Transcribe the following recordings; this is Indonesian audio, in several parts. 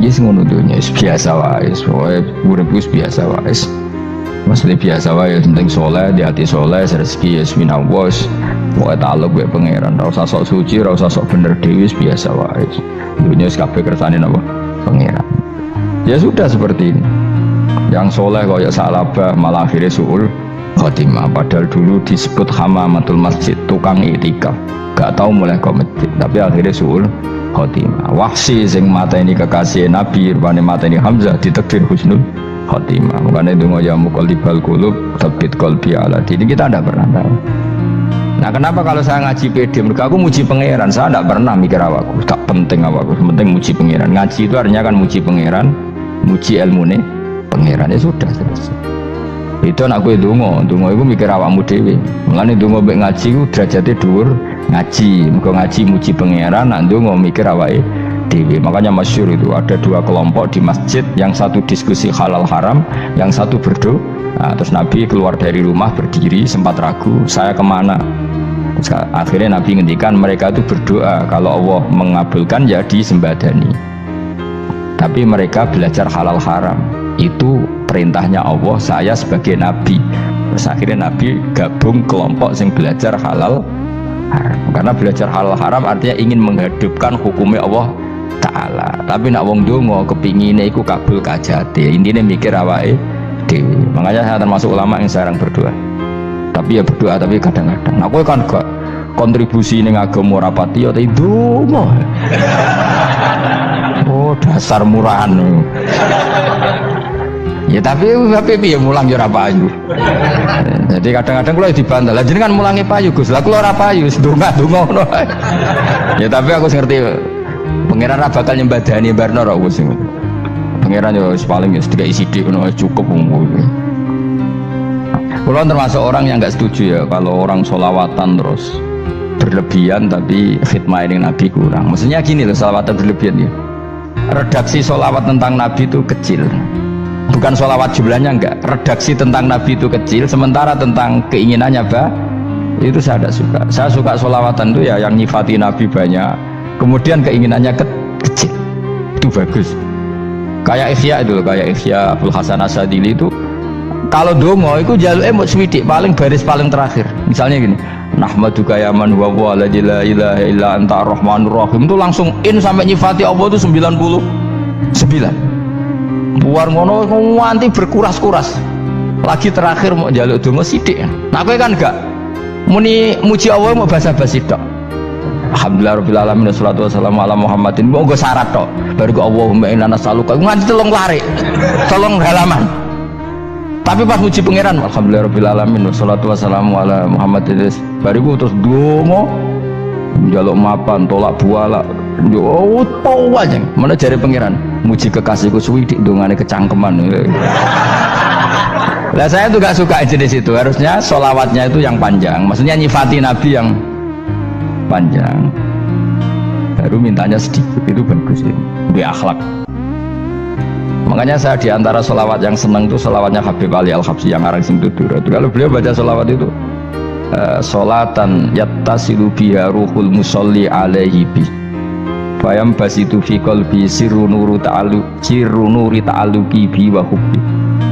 Yes ngono dunya biasa wae, pokoke urip wis biasa wae. Maksudnya biasa wae, penting soleh, di hati soleh, rezeki ya minallah. Pokoke takluk wae pangeran, ora usah sok suci, ora usah sok bener dhewe, biasa wae. Dunya wis kabeh kersane napa? Pangeran. Ya sudah seperti ini. Yang soleh kaya salabah malah akhirnya suul khotimah. Padahal dulu disebut hamamatul masjid, tukang itikaf. Gak tahu mulai ke masjid, tapi akhirnya suul khotimah. Wahsi sing mata ini kekasih Nabi, rupane mata ini Hamzah ditakdir husnul khotimah. Makanya itu ya muqallibal qulub tsabbit qalbi ala dini. Kita tidak pernah tahu. Nah kenapa kalau saya ngaji PD, mereka aku muji pangeran, saya tidak pernah mikir awakku, tak penting awakku, penting muji pangeran. Ngaji itu artinya kan muji pangeran, muji ilmu nih pangeran, ya sudah selesai. Itu anak gue dungo itu mikir awakmu dewe. Mulane dungo mbek ngaji ku derajate dhuwur ngaji, muga ngaji muji pangeran, nak dungo mikir awake dewe. Makanya masyhur itu ada dua kelompok di masjid, yang satu diskusi halal haram, yang satu berdoa. Nah, terus Nabi keluar dari rumah berdiri, sempat ragu, saya kemana? Terus, akhirnya Nabi ngendikan mereka itu berdoa, kalau Allah mengabulkan ya disembadani. Tapi mereka belajar halal haram, itu perintahnya Allah, saya sebagai Nabi. Terus akhirnya Nabi gabung kelompok yang belajar halal haram. Karena belajar halal haram artinya ingin menghidupkan hukumnya Allah Ta'ala. Tapi nak wong dongo kepinginnya iku kabul kajate, intinya mikir awake dewi. Makanya saya termasuk ulama yang jarang berdoa. Tapi ya berdoa, tapi kadang-kadang aku kan gak kontribusi ning agama rapati ya itu mah. Oh dasar murahan. Ya tapi piye mulang ya ora payu. Jadi kadang-kadang kula dibantah. Lah jenengan mulangi payu Gus. Lah kula ora payu, ndonga-ndonga ngono. Ya tapi aku ngerti pangeran ora bakal nyembadani barno kok Gus. Pangeran ya paling ya sedikit sidik ngono cukup umum. Kula termasuk orang yang enggak setuju ya kalau orang sholawatan terus berlebihan tapi khidmah ini Nabi kurang. Maksudnya gini loh, sholawatan berlebihan ya. Redaksi sholawat tentang Nabi itu kecil. Bukan sholawat jumlahnya enggak. Redaksi tentang Nabi itu kecil, sementara tentang keinginannya itu saya tidak suka. Saya suka sholawatan itu ya yang nyifati Nabi banyak, kemudian keinginannya kecil. Itu bagus. Kayak Ihya itu, kayak Ihya Abdul Hasan Asadili itu kalau dongo itu jaluknya mau swidik paling baris paling terakhir. Misalnya gini, nahmaduka ya man huwa la ilaha illa anta arrahmanur rahim, itu langsung in sampai nyifati Allah itu 99. Buar ngono nganti berkuras-kuras. Lagi terakhir mau jaluk dongo sidik. Nah kowe kan enggak muni muji Allah mau basa-basi tok. Alhamdulillah rabbil alamin wassalatu wassalamu ala Muhammadin. Mau nggo syarat tok. Baru Allahumma inna nas'aluka nganti telung lari. Telung halaman. Tapi pas muji pangeran alhamdulillah rabbil alamin wassalatu wassalamu ala Muhammadin. Bariku terus donga njaluk mapan tolak buala. Yo tau aja. Mana jare pangeran muji kekasihku suwidik dongane kecangkeman. Lah saya tuh gak suka jenis itu. Harusnya sholawatnya itu yang panjang. Maksudnya nyifati Nabi yang panjang, baru mintanya sedikit, itu bagus ya, lebih akhlak. Makanya saya diantara sholawat yang senang itu sholawatnya Habib Ali Al-Habsyi yang arang sing tutur. Kalau beliau baca sholawat itu sholatan yattasilu biha ruhul musolli alaihi bi fayam basitu fi qalbi sirru nuri ta'alluqi bi wa hubbi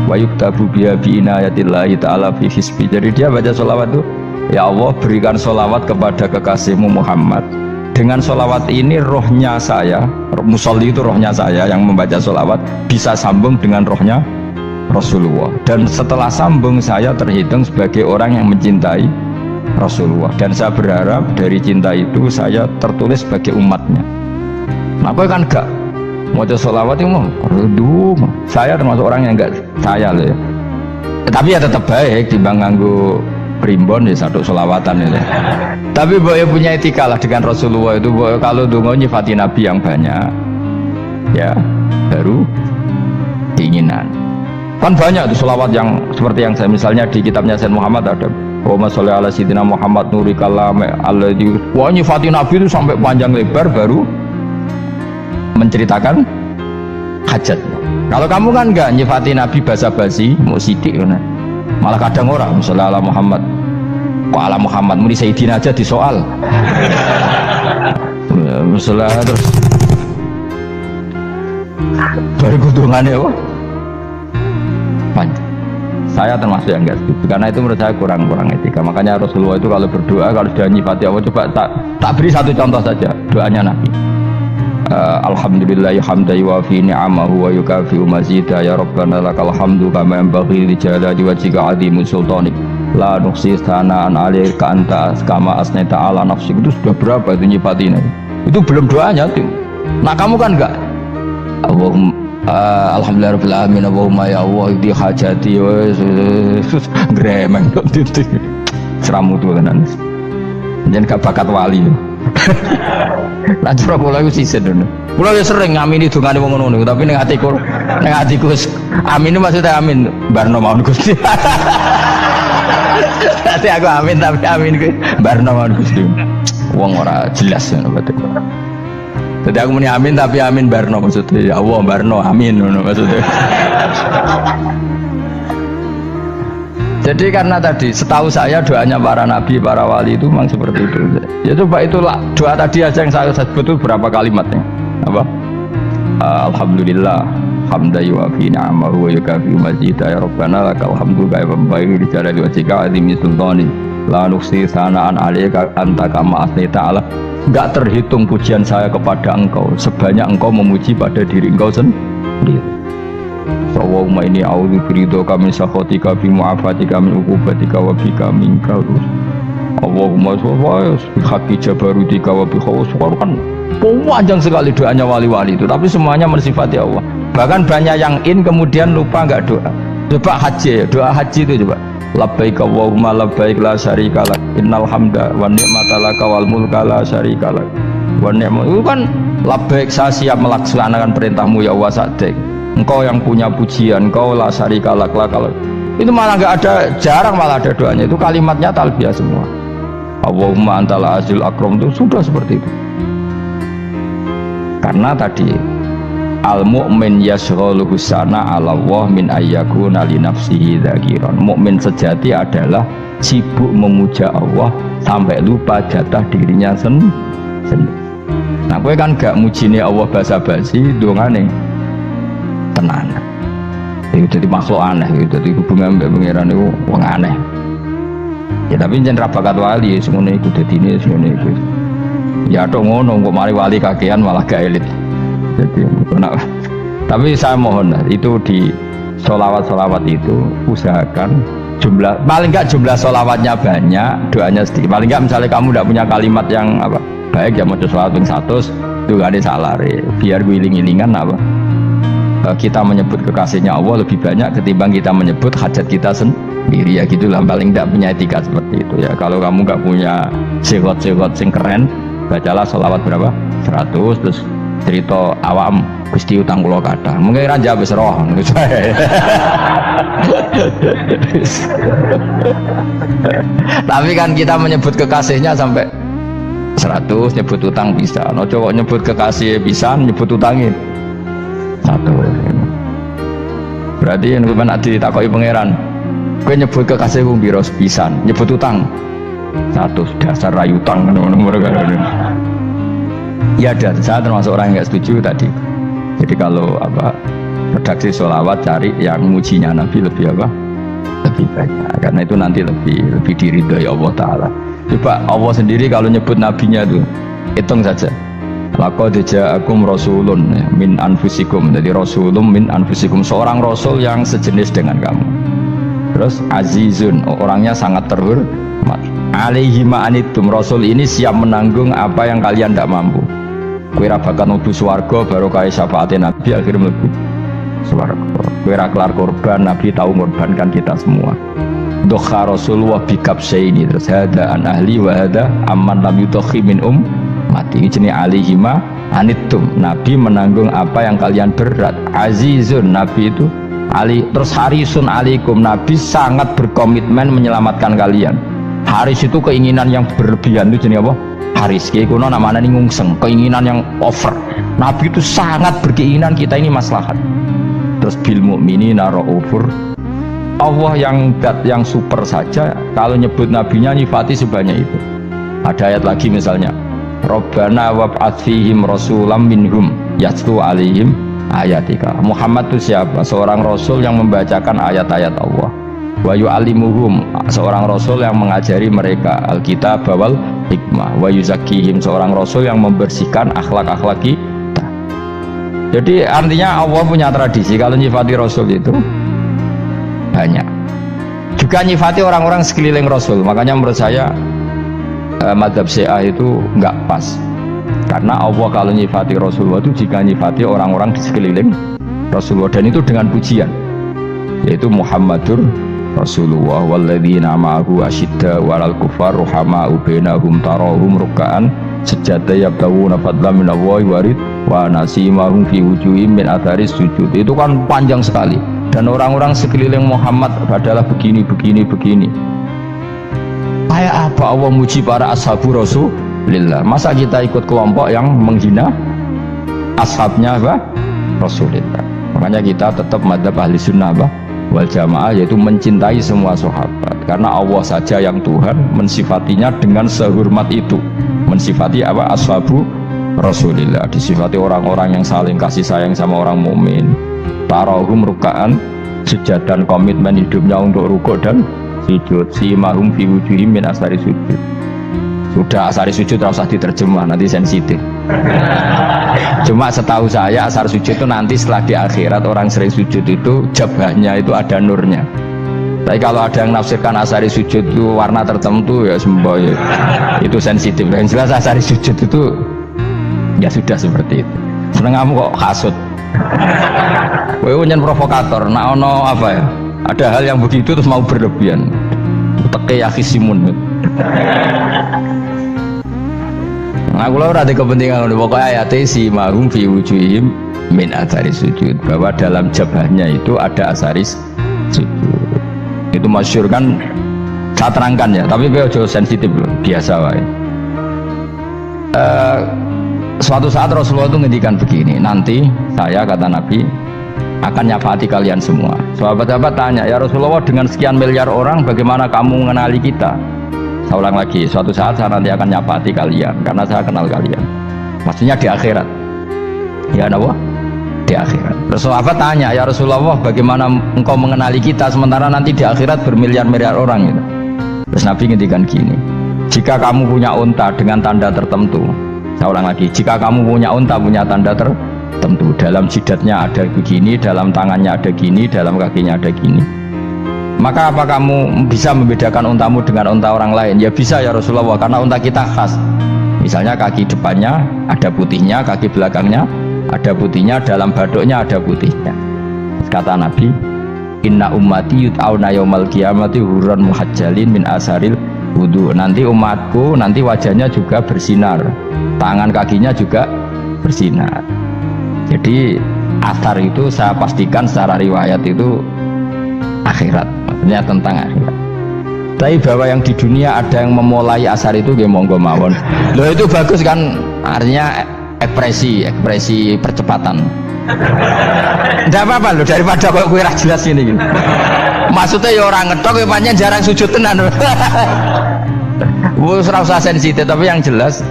wa yuktabu biha bi inayatillahi ta'ala fi hisbi. Jadi dia baca sholawat itu, ya Allah berikan sholawat kepada kekasihmu Muhammad. Dengan sholawat ini rohnya saya, musolli itu rohnya saya yang membaca sholawat, bisa sambung dengan rohnya Rasulullah. Dan setelah sambung saya terhitung sebagai orang yang mencintai Rasulullah. Dan saya berharap dari cinta itu saya tertulis sebagai umatnya. Nah aku kan enggak mau sholawat itu mau saya termasuk orang yang enggak saya loh ya. Tapi ya tetap baik timbang nganggo primbon ya satu sholawatan ya. Tapi boleh punya etika lah dengan Rasulullah itu. Kalau dongo nyifati Nabi yang banyak ya baru keinginan. Kan banyak tuh sholawat yang seperti yang saya misalnya di kitabnya Sayyid Muhammad ada Allahumma sholli ala sayyidina Muhammad nuri kalam alladzi. Wah nyifati Nabi itu sampai panjang lebar baru menceritakan hajat. Kalau kamu kan enggak nyifati Nabi basa-basi mau sidik kan. Malah kadang orang misalnya ala Muhammad kok ala Muhammad muni Sayyidina aja disoal. Misalnya terus Baru kutungannya apa? Panjang. Saya termasuk yang enggak setuju karena itu menurut saya kurang etika. Makanya Rasulullah itu kalau berdoa, kalau sudah nyifati Allah, coba tak beri satu contoh saja doanya Nabi. Alhamdulillahi hamdan yuwafi ni'amahu wa yukafi'u mazidah ya Rabbana lakal hamdu kama yanbaghi li jalali wajhika 'azimi sultanik la nuhsi tsana'an 'alaika anta kama asnaita 'ala nafsik. Itu sudah berapa itu nyifatin itu belum doanya tuh. Nah kamu kan enggak Allahumma alhamdulillahirabbil alamin Allahumma ya Allah di hajati wes gremeng titik seramu tuh tenan jangan gak bakat wali lanjut kula iku sisen dene kula ya sering ngamini dongane wong ngono tapi ning atiku amin maksudnya amin barno mawon Gusti nanti aku amin tapi amin ku barno mawon Gusti wong ora jelas ngono betul. Jadi aku muni amin tapi amin barno maksudnya ya Allah barno amin maksudnya. Jadi karena tadi setahu saya doanya para nabi, para wali itu memang seperti itu. Ya coba itulah doa tadi aja yang saya sebut itu berapa kalimatnya? Apa? Alhamdulillah hamdan yuwafi ni'amahu wa yukafi'u mazidah ya Rabbana lakal hamdu kama yanbaghi li jalali wajhika 'azimi sultanik la nuhsi tsana'an 'alaika anta kama asnaita 'ala. Enggak terhitung pujian saya kepada engkau sebanyak engkau memuji pada diri engkau sendiri. Allahumma inni a'udzu biridhoka min sakhatika bi mu'afatika min uqubatika wa bika minka. Allahumma sholli bi haqqi jabarutika wa bi khawfika. Kan panjang sekali doanya wali-wali itu, tapi semuanya mensifati Allah. Bahkan banyak yang kemudian lupa enggak doa. Coba haji, doa haji itu coba. Labbaik Allahumma labbaik la syarika lak innal hamda wan ni'mata laka wal mulka la syarika lak wan ni'matu itu kan labbaik saya siap melaksanakan perintahmu ya Allah sa'dik engkau yang punya pujian engkau la syarika lak itu malah enggak ada jarang malah ada doanya itu kalimatnya talbiyah semua Allahumma antal azil akram itu sudah seperti itu karena tadi al-mu'min yashghaluhu sana 'ala Allah min ayyakuna li nafsihi dzakiran. Mukmin sejati adalah sibuk memuja Allah sampai lupa jatah dirinya sendiri. Nah, kowe kan gak mujine Allah basa-basi, dongane tenan. Itu jadi makhluk aneh, itu jadi hubungan mbek pangeran itu wong aneh. Ya tapi jen ra bakat wali semono iku dadine semono iku. Ya tok ngono kok mari wali kakean malah gak elit. Jadi, tapi saya mohon itu di sholawat itu usahakan jumlah paling enggak jumlah sholawatnya banyak doanya sedikit paling enggak misalnya kamu tidak punya kalimat yang apa baik ya mau sholawat yang 100 itu gak ada salah biar wiling-wilingan apa kita menyebut kekasihnya Allah lebih banyak ketimbang kita menyebut hajat kita sendiri ya gitulah paling enggak punya etika seperti itu ya kalau kamu enggak punya segot-segot sing keren bacalah sholawat berapa 100 terus cerita awam Gusti utang kula kathah mungkin ra jawab wis roh tapi kan kita menyebut kekasihnya sampai 100 nyebut utang bisa no coba nyebut kekasih bisa nyebut utangnya 1 berarti yang kemana ditakoki pangeran kowe nyebut kekasihku biro pisan nyebut utang 100 dasar rayu utang nomor ya dan saya termasuk orang yang nggak setuju tadi jadi kalau apa redaksi sholawat cari yang mujinya Nabi lebih apa lebih banyak karena itu nanti lebih diridhoi Allah Ta'ala coba Allah sendiri kalau nyebut nabinya tuh hitung saja laqad ja'akum rasulun min anfusikum jadi rasulun min anfusikum seorang rasul yang sejenis dengan kamu terus azizun orangnya sangat terhormat alaihi ma'anitum rasul ini siap menanggung apa yang kalian tidak mampu kowe ra bakal mlebu swarga baru kaya syafaate Nabi akhirnya mlebu swarga kowe ra kelar korban Nabi tahu mengorbankan kita semua dokha Rasulullah bikabsaini terus hada an ahli wa hada amman lam yudokhi min mati jenenge alihima anittum Nabi menanggung apa yang kalian berat azizun Nabi itu ali terus harisun alaikum Nabi sangat berkomitmen menyelamatkan kalian haris itu keinginan yang berlebihan itu jenenge apa haris kayak kuno namanya nih ngungseng keinginan yang over Nabi itu sangat berkeinginan kita ini maslahat terus bil mu'minina raufur Allah yang super saja kalau nyebut nabinya nyifati sebanyak itu ada ayat lagi misalnya Rabbana wab'ats fihim rasulam minhum yatlu alaihim ayatika. Muhammad itu siapa? Seorang rasul yang membacakan ayat-ayat Allah. Wa yu'allimuhum, seorang rasul yang mengajari mereka alkitab wal hikmah. Wa yuzakkihim, seorang rasul yang membersihkan akhlak-akhlak kita. Jadi artinya Allah punya tradisi kalau nyifati rasul itu banyak. Juga nyifati orang-orang sekeliling rasul. Makanya menurut saya madzhab Syiah itu enggak pas. Karena Allah kalau nyifati Rasulullah itu jika nyifati orang-orang di sekeliling Rasulullah, dan itu dengan pujian, yaitu Muhammadur Rasulullah walladzina ma'ahu asyidda walal kufar ruhama'u bainahum tarahum ruk'an sujada yabtawuna fadlan minallahi warid wa nasimahum fi wujuhim min atharis sujud. Itu kan panjang sekali, dan orang-orang sekeliling Muhammad adalah begini. Kayak apa Allah muji para ashabu Rasulillah? Masa kita ikut kelompok yang menghina ashabnya apa? Rasulillah. Makanya kita tetap madzhab ahli sunnah wal jamaah, yaitu mencintai semua sahabat, karena Allah saja yang Tuhan mensifatinya dengan sehormat itu. Mensifati apa? Ashabu Rasulillah, disifati orang-orang yang saling kasih sayang sama orang mukmin. Tarahum ruk'an, sujud dan komitmen hidupnya untuk rukuk dan sujud. Simahum fi wujuhim min asari sujud. Sudah asari sujud tidak usah diterjemah, nanti sensitif. Cuma setahu saya asar sujud itu nanti setelah di akhirat orang sering sujud itu jabahnya itu ada nurnya. Tapi kalau ada yang nafsirkan asari sujud itu warna tertentu ya semboh ya. Itu sensitif. Yang jelas asari sujud itu ya sudah seperti itu. Seneng kamu kok kasut. Kowe nyen provokator, nak ono apa ya? Ada hal yang begitu terus mau berlebihan. Teke yakisimun. Nah, kalau ada kepentingan pokoknya ayat si mahum fi wujuhim min athari sujud, bahwa dalam jabahnya itu ada asaris sujud. Itu masyhur kan, saya terangkan ya, tapi jauh sensitif loh, biasa wae. Suatu saat Rasulullah itu ngendikan begini, nanti saya kata Nabi akan nyafati kalian semua. Sahabat-sahabat tanya, ya Rasulullah, dengan sekian miliar orang bagaimana kamu mengenali kita? Saya ulang lagi, suatu saat saya nanti akan nyafati kalian karena saya kenal kalian. Maksudnya di akhirat. Ya Allah, di akhirat. Terus sahabat tanya, ya Rasulullah, bagaimana engkau mengenali kita sementara nanti di akhirat bermiliar-miliar orang gitu. Terus Nabi ngendikan gini, jika kamu punya unta dengan tanda tertentu, saya ulang lagi, jika kamu punya unta punya tanda tertentu, dalam jidatnya ada begini, dalam tangannya ada gini, dalam kakinya ada gini, maka apa kamu bisa membedakan untamu dengan unta orang lain? Ya bisa ya Rasulullah, karena unta kita khas. Misalnya kaki depannya ada putihnya, kaki belakangnya ada putihnya, dalam baduknya ada putihnya. Kata Nabi, inna ummati yut'auna yaumal qiyamati hurran muhajjalin min asaril wudu. Nanti umatku nanti wajahnya juga bersinar, tangan kakinya juga bersinar. Jadi asar itu saya pastikan secara riwayat itu akhirat, maksudnya tentang akhirat. Tapi bahwa yang di dunia ada yang memulai asar itu ya monggo mawon. Loh itu bagus kan, artinya ekspresi percepatan. Tidak apa-apa loh, daripada kok gue jelas ini gitu. Maksudnya ya orang ngetok ya panjang jarang sujud tenan. Wes ora usah sensitif, tapi yang jelas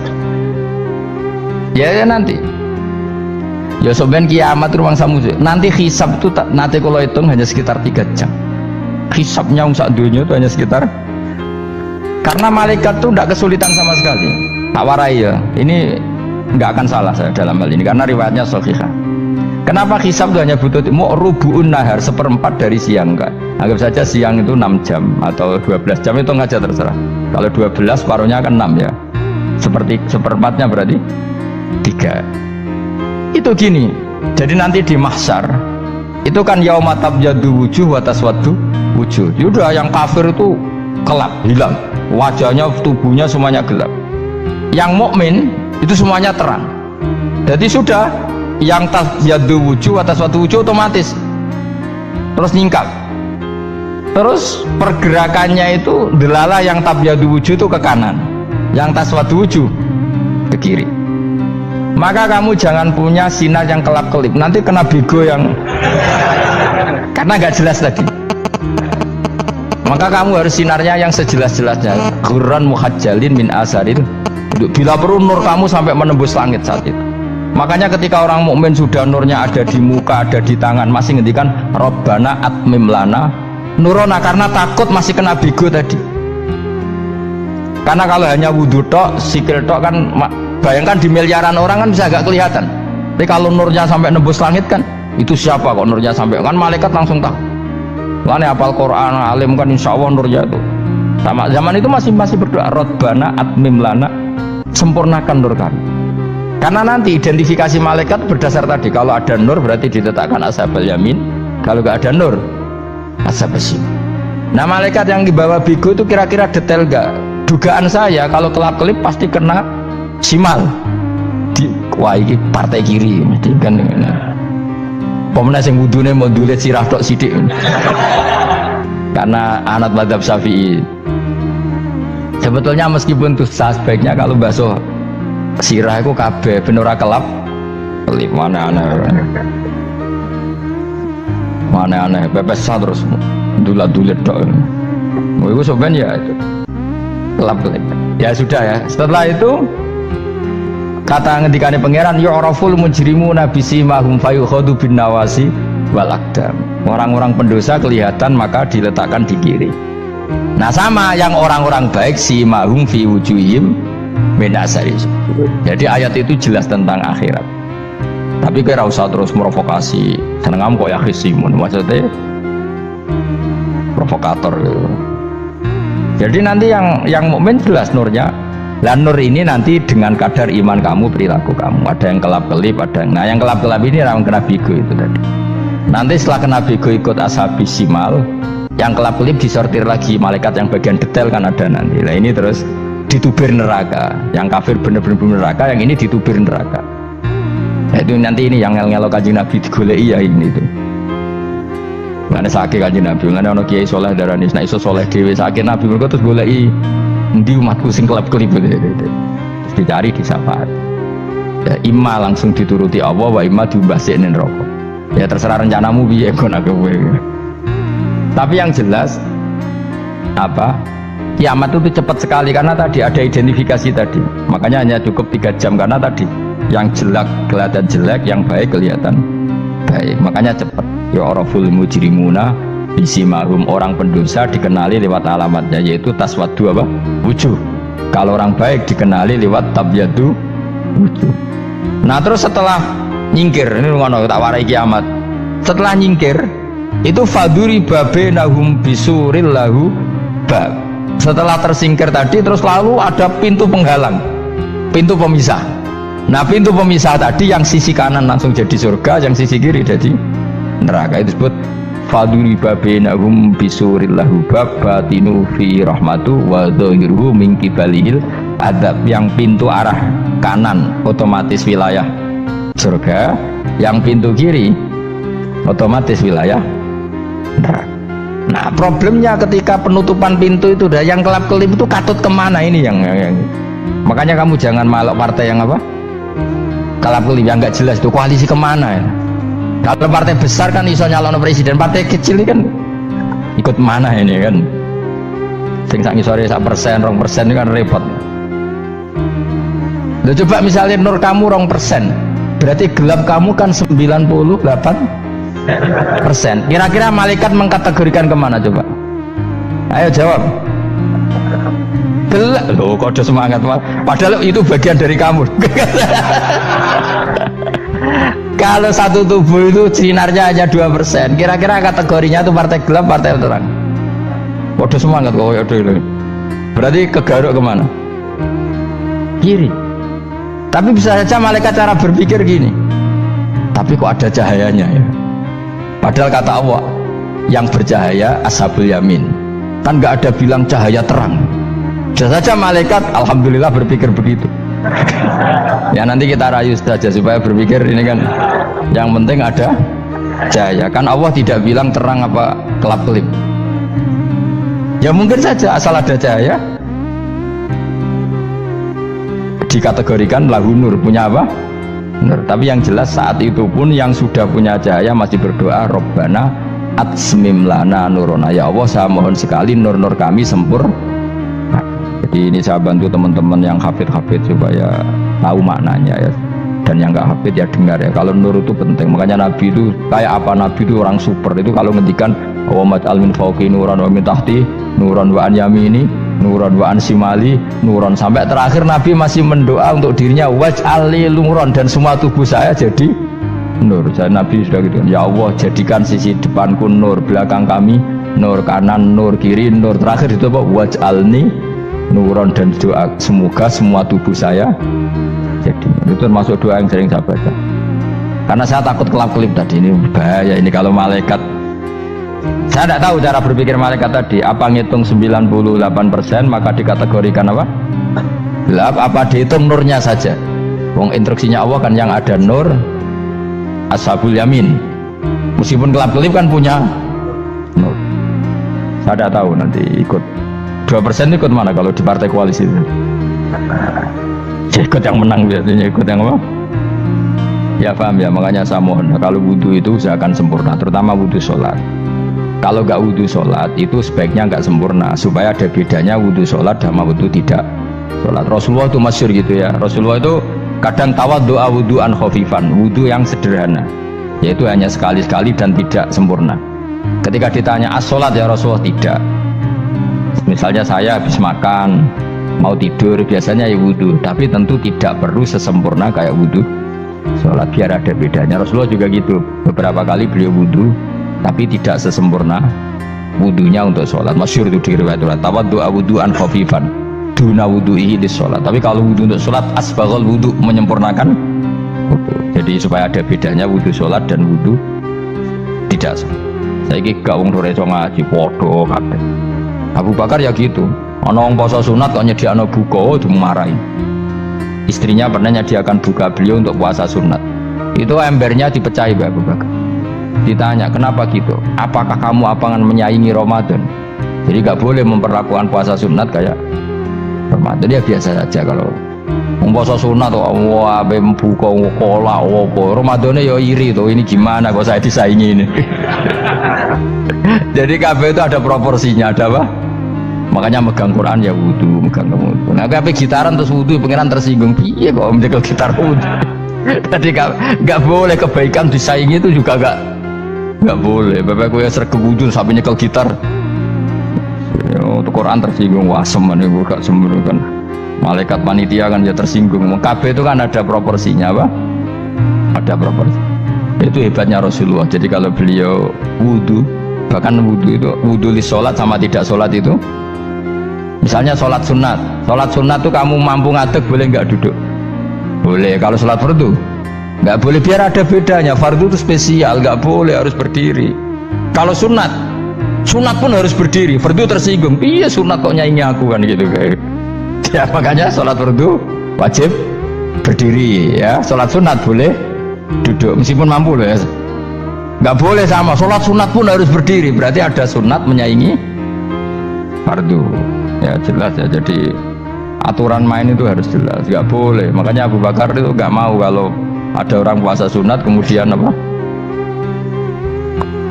ya nanti. Ya soben kiamat ruang samu. Nanti hisab itu nanti kalau hitung hanya sekitar 3 jam. Hisabnya sak dunia itu hanya sekitar, karena malaikat itu tidak kesulitan sama sekali. Tak warai ya, ini nggak akan salah saya dalam hal ini karena riwayatnya sahihah. Kenapa hisab itu hanya butuh rubu'un nahar, 1/4 dari siang enggak? Anggap saja siang itu 6 jam atau 12 jam, itu aja terserah. Kalau 12 separuhnya kan 6 ya. Seperti 1/4-nya berarti 3. Itu gini. Jadi nanti di mahsyar itu kan yauma tabyaddu wujuh wa taswaddu wujuh. Yaudah yang kafir itu gelap, hilang. Wajahnya, tubuhnya semuanya gelap. Yang mukmin itu semuanya terang. Jadi sudah yang tabyaddu wujuh wa taswaddu wujuh otomatis terus nyingkap. Terus pergerakannya itu delala yang tabyaddu wujuh itu ke kanan, yang taswaddu wujuh ke kiri. Maka kamu jangan punya sinar yang kelap-kelip, nanti kena bego yang karena nggak jelas tadi. Maka kamu harus sinarnya yang sejelas-jelasnya, ghurran muhajjalin min asaril. Bila perlu nur kamu sampai menembus langit saat itu. Makanya ketika orang mukmin sudah nurnya ada di muka, ada di tangan, masih ngendikan Rabbana atmim lana nurona, karena takut masih kena bigo tadi. Karena kalau hanya wudhu tok, sikil tok kan, bayangkan di miliaran orang kan bisa agak kelihatan. Tapi kalau nurnya sampai nembus langit kan, itu siapa kok nurnya sampai, kan malaikat langsung tahu. Makanya hafal Quran, alim kan insya Allah nurnya itu. Sama zaman itu masih berdoa Rabbana atmim lana, sempurnakan nur kami. Karena nanti identifikasi malaikat berdasar tadi, kalau ada nur berarti diletakkan ashabul yamin, kalau nggak ada nur ashabul shimal. Nah malaikat yang dibawa bigo itu kira-kira detail nggak? Dugaan saya kalau kelap-kelip pasti kena simal. Wah ini partai kiri mesti kan. Pemenang yang wudhunya mau dulet sirah tok sidik. Karena anak madzhab Syafi'i. Sebetulnya meskipun itu sebaiknya kalau basuh sirah itu kabeh ben ora kelap kelip, mana aneh pepes terus dulat-dulit tok. Itu sebenarnya ya itu kelap kelip. Ya sudah ya. Setelah itu kata ngendikane pangeran yu'raful mujrimuna bisimahum fayukhadu bin nawasi wal aqdam. Orang-orang pendosa kelihatan maka diletakkan di kiri. Nah sama yang orang-orang baik simahum fi wujuhim min asari. Jadi ayat itu jelas tentang akhirat. Tapi kira usah terus provokasi. Seneng kok ya khisimun, maksudnya provokator gitu. Jadi nanti yang mukmin jelas nurnya. Lah nur ini nanti dengan kadar iman kamu, perilaku kamu. Ada yang kelap-kelip, ada yang... Nah yang kelap-kelip ini orang kena bigo itu tadi. Nanti setelah kena bigo ikut ashabis simal, yang kelap-kelip disortir lagi malaikat yang bagian detail kan ada nanti. Nah ini terus ditubir neraka. Yang kafir bener-bener neraka, yang ini ditubir neraka. Nah, itu nanti ini yang ngel-ngelo Kanjeng Nabi digoleki ya ini tuh. Mana sakit Kanjeng Nabi, mana ono kiai soleh darani nek iso soleh dhewe sakit Nabi mergo terus goleki endi umatku sing kelap-kelip gitu. Terus dicari di syafaat. Ya imma langsung dituruti Allah wa imma diumbasine neraka. Ya terserah rencanamu piye kon aku kowe. Tapi yang jelas apa? Kiamat itu cepat sekali karena tadi ada identifikasi tadi. Makanya hanya cukup 3 jam karena tadi yang jelek kelihatan jelek, yang baik kelihatan baik. Makanya cepat. Ya oraful mujrimuna bisimahum, orang pendosa dikenali lewat alamatnya yaitu taswaddu apa? Wujuh. Kalau orang baik dikenali lewat tabyadu wujuh. Nah terus setelah nyingkir, ini ngono tak warai kiamat. Setelah nyingkir itu faduri babenahum bisuril lahu bab. Setelah tersingkir tadi terus lalu ada pintu penghalang, pintu pemisah. Nah pintu pemisah tadi yang sisi kanan langsung jadi surga, yang sisi kiri jadi neraka. Itu disebut faduri babenahum bisuril lahu bab batinu fi rahmatu wa dhahiruhu min qibalihil adab. Yang pintu arah kanan otomatis wilayah surga, yang pintu kiri otomatis wilayah neraka. Nah problemnya ketika penutupan pintu itu dah yang kelap-kelip itu katut kemana ini yang makanya kamu jangan malok partai yang apa kelap-kelip yang nggak jelas itu koalisi kemana ya. Kalau partai besar kan iso nyalon presiden, partai kecil ini kan ikut mana ini kan sing sak ngisore 1%, 2% ini kan repot. Loh, coba misalnya nur kamu 2%, berarti gelap kamu kan 98%. Kira-kira malaikat mengkategorikan kemana coba? Ayo jawab. Gelap. Loh kode semangat padahal itu bagian dari kamu. Kalau satu tubuh itu sinarnya hanya 2%, kira-kira kategorinya itu partai gelap, partai terang. Kode semangat kok ya dulu. Berarti kegaruk kemana? Kiri. Tapi bisa saja malaikat cara berpikir gini. Tapi kok ada cahayanya ya? Padahal kata Allah yang bercahaya ashabul yamin, kan nggak ada bilang cahaya terang. Bisa saja malaikat alhamdulillah berpikir begitu. Ya nanti kita rayu saja supaya berpikir ini kan yang penting ada cahaya. Kan Allah tidak bilang terang apa kelap-kelip. Ya mungkin saja asal ada cahaya dikategorikan lahu nur, punya apa? Nur. Tapi yang jelas saat itu pun yang sudah punya cahaya masih berdoa Rabbana atsmim lana nurona, ya Allah saya mohon sekali nur-nur kami sempurna. Jadi ini saya bantu teman-teman yang hafid-hafid supaya tahu maknanya ya. dan yang nggak hafid ya dengar ya. Kalau nur itu penting, makanya Nabi itu kayak apa? Nabi itu orang super. Itu kalau ngendikan wa maj'al min fawqi nuran wa min tahti nuran wa an yamini nuran wa an simali nuran, sampai terakhir Nabi masih mendoa untuk dirinya waj'al li nuran, dan semua tubuh saya jadi nur. Jadi Nabi sudah gitu, ya Allah jadikan sisi depanku nur, belakang kami nur, kanan nur, kiri nur, terakhir itu apa? Waj'alni nuron, dan doa semoga semua tubuh saya jadi. Itu termasuk doa yang sering saya baca, karena saya takut kelap-kelip tadi. Ini bahaya ini kalau malaikat. Saya tidak tahu cara berpikir malaikat tadi, apa ngitung 98% maka dikategorikan apa? Gelap, apa dihitung nurnya saja? Wong instruksinya Allah kan yang ada nur ashabul yamin, meskipun kelap-kelip kan punya nur. Saya tidak tahu nanti ikut 2% ikut mana kalau di partai koalisi itu. Ikut yang menang biasanya, ikut yang apa? Ya paham ya, makanya saya mohon kalau wudhu itu usahakan sempurna, terutama wudhu sholat. Kalau nggak wudhu sholat itu sebaiknya nggak sempurna, supaya ada bedanya wudhu sholat sama wudhu tidak sholat. Rasulullah itu masyhur gitu ya, Rasulullah itu kadang tawaddu'a wudhu'an khafifan, wudhu yang sederhana, yaitu hanya sekali-sekali dan tidak sempurna. Ketika ditanya as-sholat ya Rasulullah, tidak. Misalnya saya habis makan mau tidur biasanya ya wudhu, tapi tentu tidak perlu sesempurna kayak wudhu sholat, biar ada bedanya. Rasulullah juga gitu, beberapa kali beliau wudhu tapi tidak sesempurna wudhunya untuk sholat. Masyhur itu di riwayat tawaddu'a wudhu'an khafifan duna wudhu'ihi lis sholat, tapi kalau wudhu untuk sholat asbaghal wudhu, menyempurnakan wudhu. Jadi supaya ada bedanya wudhu sholat dan wudhu tidak. Saya gak wong sore ngaji podo kabeh. Abu Bakar ya gitu, ana wong poso sunat kok nyediakno buka dimarahi. Istrinya pernah nyediakan buka beliau untuk puasa sunat, itu embernya dipecahi Abu Bakar. Ditanya kenapa gitu, apakah kamu apangan menyaingi Ramadan? Jadi gak boleh memperlakukan puasa sunat kayak Ramadan. Ya biasa saja kalau puasa sunat tuh wah buka kola opo, Ramadannya ya iri tuh, ini gimana kok saya disaingi ini. Jadi kabeh itu ada proporsinya, ada apa? Makanya megang Quran ya wudhu, megang wudhu. Nah kabeh gitaran terus wudhu, pengiran tersinggung, iya kok menjaga gitar wudhu. Jadi gak boleh kebaikan disaingi, itu juga gak boleh. Bapak gue sergap wudhu sampai nyekel gitar. Untuk Quran tersinggung, wah semen itu gak sembunyi kan. Malaikat panitia kan ya tersinggung. KB itu kan ada proporsinya apa? Ada proporsi. Itu hebatnya Rasulullah. Jadi kalau beliau wudhu, bahkan wudhu itu wudhu li sholat sama tidak sholat itu. Misalnya sholat sunat itu kamu mampu ngadeg boleh nggak duduk? Boleh. Kalau sholat fardu nggak boleh, biar ada bedanya. Fardu itu spesial, nggak boleh, harus berdiri. Kalau sunat pun harus berdiri. Fardu tersinggung, iya sunat kok nyaingi aku kan gitu kayak. Ya makanya sholat fardu wajib berdiri ya. Sholat sunat boleh duduk meskipun mampu loh ya. Nggak boleh sama, sholat sunat pun harus berdiri, berarti ada sunat menyaingi fardu. Ya jelas ya, jadi aturan main itu harus jelas, nggak boleh. Makanya Abu Bakar itu nggak mau kalau ada orang puasa sunat kemudian apa?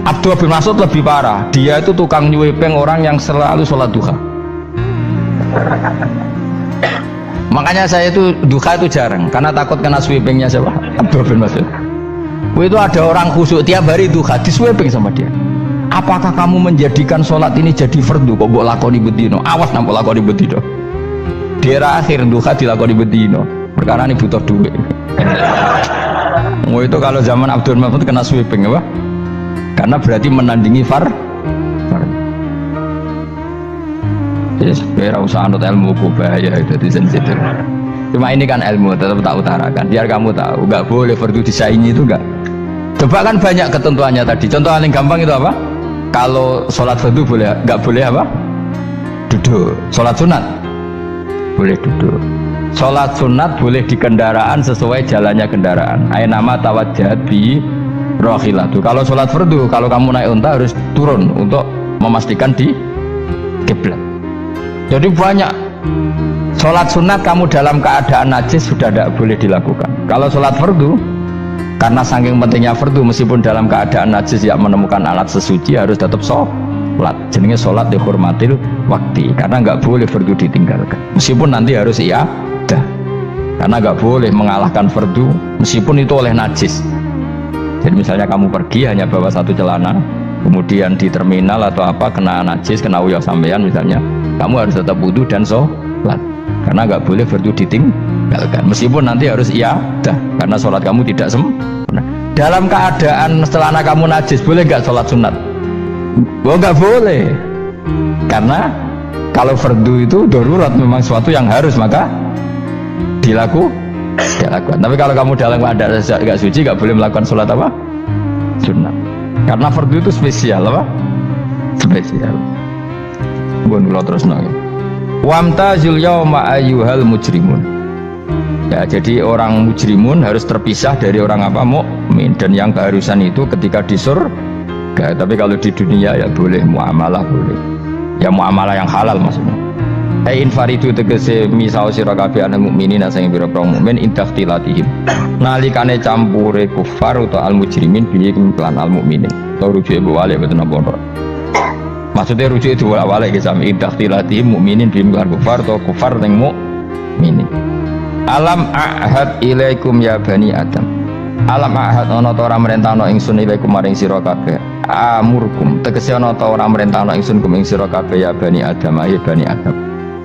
Abdullah bin Mas'ud lebih parah, dia itu tukang nyuwipeng orang yang selalu sholat duha. Makanya saya itu duha itu jarang, karena takut kena sweepingnya siapa? Abdullah bin Mas'ud. Itu ada orang khusyuk tiap hari duha, di sweeping sama dia. Apakah kamu menjadikan sholat ini jadi fardu kok mbok lakoni bedino? Awas nang mbok lakoni bedino. Daerah akhir duha dilakoni bedino, perkara ini butuh duit. Itu kalau zaman Abdul Mahmud kena sweeping apa? Karena berarti menandingi fardu. Yes, biar usah anut ilmu bahaya itu sensitif. Cuma ini kan ilmu, tetap tak utarakan biar kamu tahu, nggak boleh fardu disaingi itu nggak. Coba kan banyak ketentuannya tadi. Contoh paling gampang itu apa? Kalau sholat fardu boleh, nggak boleh apa? Duduk. Sholat sunat boleh duduk. Sholat sunat boleh di kendaraan sesuai jalannya kendaraan. Ainama tawajjahat bi rohilatu. Kalau sholat fardu, kalau kamu naik unta harus turun untuk memastikan di kiblat. Jadi banyak sholat sunat kamu dalam keadaan najis sudah tidak boleh dilakukan. Kalau sholat fardu, karena saking pentingnya fardu, meskipun dalam keadaan najis yang menemukan alat sesuci harus tetap sholat. Jenenge sholat dihormatil waktu, karena nggak boleh fardu ditinggalkan. Meskipun nanti harus iyadah. karena nggak boleh mengalahkan fardu meskipun itu oleh najis. Jadi misalnya kamu pergi hanya bawa satu celana, kemudian di terminal atau apa kena najis, kena uyah sampean misalnya, kamu harus tetap wudu dan sholat, karena nggak boleh fardu ditinggalkan meskipun nanti harus iyadah karena sholat kamu tidak sempurna. Dalam keadaan celana kamu najis boleh nggak sholat sunat? Oh nggak boleh, karena kalau fardu itu darurat, memang sesuatu yang harus maka dilakukan. Tapi kalau kamu dalam keadaan nggak suci nggak boleh melakukan sholat apa? Sunat. Karena fardu itu spesial apa? Spesial. Bukan kalau terus nanya. Wamtazul yauma ayyuhal mujrimun. Ya, jadi orang mujrimun harus terpisah dari orang apa? Mukmin. Dan yang keharusan itu ketika di surga. Tapi kalau di dunia ya boleh muamalah boleh. Ya muamalah yang halal maksudnya. Infaridu tegese misal sira kabeh ana mukminin sing pira-pira mukmin intakhtilatihim. Nalikane campure kufar utawa al mujrimin bi iklan al mukminin. Atau rujuke balik mboten napa. Maksudnya rujuk itu bolak-balik ke sami intakhtilatihim mukminin bi iklan kufar atau kufar ning mukminin. Alam ahad ilaikum ya bani Adam. Alam ahad ana ta ora merentano ingsun ilaikum maring sira kabeh. Amurkum tegese ana ta ora merentano ingsun kum ing sira kabeh ya bani Adam ya bani Adam.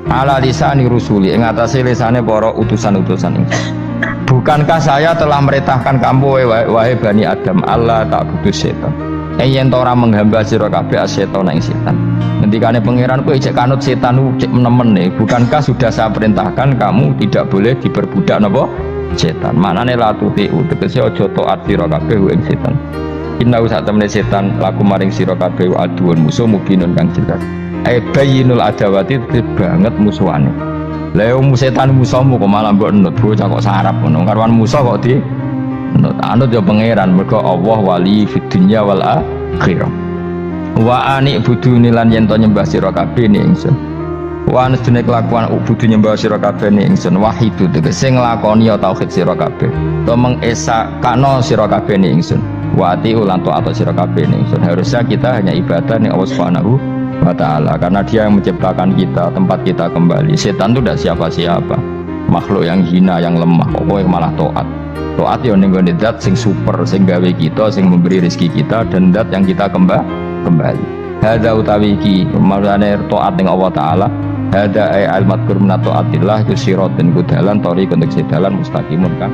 Ala lisani rusuli ing atase lisane para utusan-utusan ingsun. Bukankah saya telah merintahkan kamu wahai bani Adam Allah tak butuh setan. Yen ta ora menghamba sira kabeh setan ing setan. Ngendikane pangeran kowe cek kanut setan cek menemen nih. Bukankah sudah saya perintahkan kamu tidak boleh diperbudak napa setan. Manane la tutiu tegese aja taat sira kabeh ing setan. Inna sak temene setan laku maring sira kabeh aduun musuh mubinun kang jelas. Bayinul adawati banget musuhane. Lah setan musuhmu kok malah mbok nut bocah kok sarap ngono. Karwan musuh kok di nut. Anut ya pangeran mergo Allah wali fid dunya wal akhirah. Wa ani buduni lan yen to nyembah sira kabeh ning ingsun. Wa anestune kelakuan budu nyembah sira kabeh ning ingsun wahidu tegese nglakoni tauhid sira kabeh. To mengesakno sira kabeh ning ingsun. Wa ati ulan taat sira kabeh ning ingsun. Harusnya kita hanya ibadah ning Allah Subhanahu wa ta'ala karena dia yang menciptakan kita, tempat kita kembali. Setan itu tidak siapa-siapa, makhluk yang hina, yang lemah. Pokoknya malah taat ya ning gone zat sing super, sing gawe kita, sing memberi rezeki kita, dan zat yang kita kembali. Hadza utawi iki maksudane taat ning Allah taala. Hadza ay al-madkur min taatillah yusiratin kudalan tori untuk sedalan mustaqimun kan.